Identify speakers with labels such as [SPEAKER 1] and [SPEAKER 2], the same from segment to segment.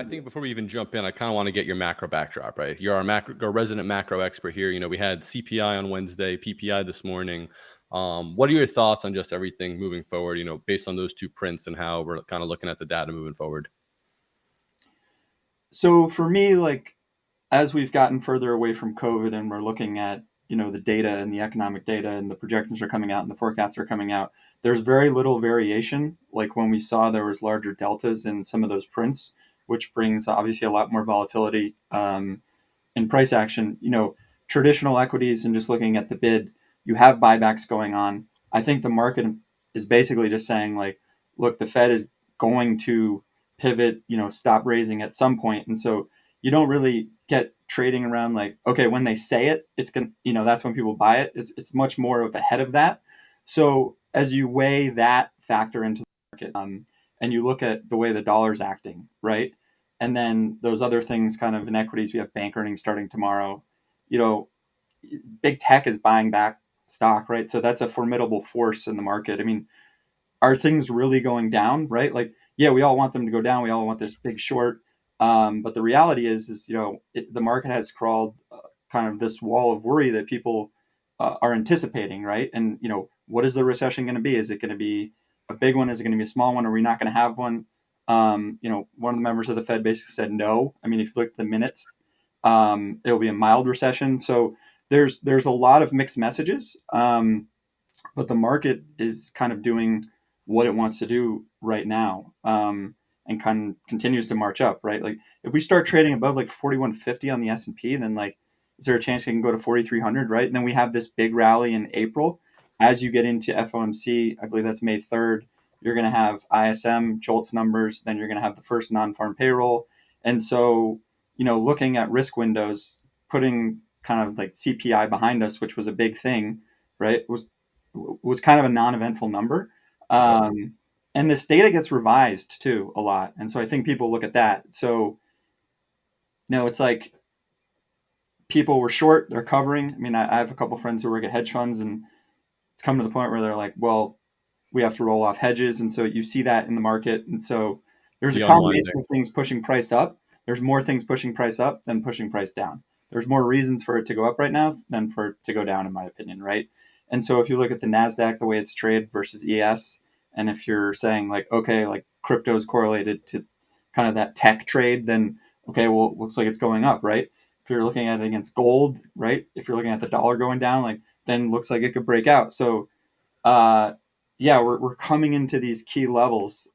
[SPEAKER 1] think before we even jump in, I kind of want to get your macro backdrop, right? You're our resident macro expert here. We had CPI on Wednesday, PPI this morning. What are your thoughts on just everything moving forward, based on those two prints and how we're kind of looking at the data moving forward?
[SPEAKER 2] So for me, like as we've gotten further away from COVID and we're looking at, the data and the economic data and the projections are coming out and the forecasts are coming out, there's very little variation. Like when we saw there was larger deltas in some of those prints, which brings obviously a lot more volatility in price action. Traditional equities and just looking at the bid, you have buybacks going on. I think the market is basically just saying like, look, the Fed is going to pivot, stop raising at some point. And so you don't really get trading around like, okay, when they say it, it's going to, that's when people buy it. It's much more of ahead of that. So as you weigh that factor into the market, and you look at the way the dollar's acting, right? And then those other things kind of in equities, we have bank earnings starting tomorrow. You know, big tech is buying back stock, right? So that's a formidable force in the market. I mean, are things really going down, right? Like, yeah, we all want them to go down. We all want this big short. But the reality is the market has crawled kind of this wall of worry that people are anticipating, right? And what is the recession going to be? Is it going to be a big one? Is it going to be a small one? Are we not going to have one? One of the members of the Fed basically said no. I mean, if you look at the minutes, it'll be a mild recession. So there's a lot of mixed messages, but the market is kind of doing what it wants to do right now, and kind of continues to march up. Right, like if we start trading above like 4150 on the S&P, then like is there a chance it can go to 4300? Right, and then we have this big rally in April. As you get into FOMC, I believe that's May 3rd. You're going to have ISM JOLTS numbers. Then you're going to have the first non-farm payroll, and so looking at risk windows, putting kind of like CPI behind us, which was a big thing, right? Was kind of a non-eventful number.
[SPEAKER 1] Yep.
[SPEAKER 2] And this data gets revised too a lot. And so I think people look at that. So, it's like people were short, they're covering. I mean, I have a couple friends who work at hedge funds, and it's come to the point where they're like, well, we have to roll off hedges. And so you see that in the market. And so there's a
[SPEAKER 1] The
[SPEAKER 2] combination
[SPEAKER 1] unwinding.
[SPEAKER 2] of things pushing price up. There's more things pushing price up than pushing price down. There's more reasons for it to go up right now than for it to go down, in my opinion, right? And so if you look at the NASDAQ, the way it's traded versus ES, and if you're saying like, okay, like crypto is correlated to kind of that tech trade, then okay, well, it looks like it's going up, right? If you're looking at it against gold, right? If you're looking at the dollar going down, like then looks like it could break out. So uh, yeah, we're coming into these key levels.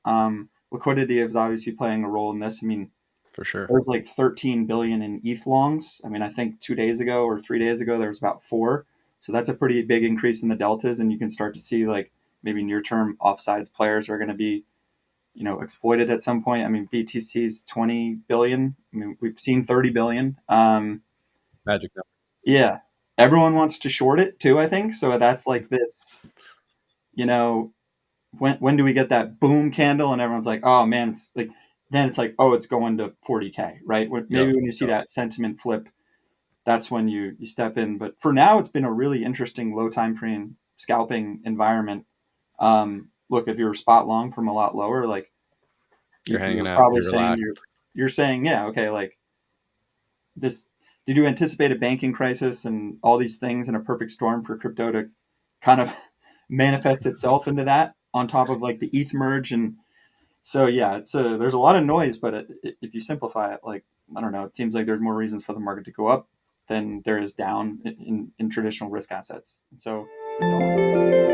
[SPEAKER 2] Liquidity is obviously playing a role in this. I mean,
[SPEAKER 1] For sure.
[SPEAKER 2] there's like 13 billion in ETH longs. I mean, I think 2 days ago or 3 days ago, there was about four. So that's a pretty big increase in the deltas. And you can start to see like maybe near term offsides players are going to be, exploited at some point. I mean, BTC's 20 billion. I mean, we've seen 30 billion.
[SPEAKER 1] Magic number.
[SPEAKER 2] Yeah. Everyone wants to short it too, I think. So that's like this, you know, when do we get that boom candle and everyone's like, oh man, it's like then it's like, oh, it's going to 40K, right?
[SPEAKER 1] Yep.
[SPEAKER 2] Maybe when you see
[SPEAKER 1] Yep.
[SPEAKER 2] that sentiment flip, that's when you step in. But for now, it's been a really interesting low time frame scalping environment. Look, if you're spot long from a lot lower, like
[SPEAKER 1] You're hanging
[SPEAKER 2] you're
[SPEAKER 1] out.
[SPEAKER 2] probably
[SPEAKER 1] You're
[SPEAKER 2] saying
[SPEAKER 1] relaxed.
[SPEAKER 2] you're saying, yeah, okay, like this. Did you anticipate a banking crisis and all these things in a perfect storm for crypto to kind of manifest itself into that on top of like the ETH merge? And so yeah, there's a lot of noise, but if you simplify it, like I don't know, it seems like there's more reasons for the market to go up than there is down in traditional risk assets. And so the dollar.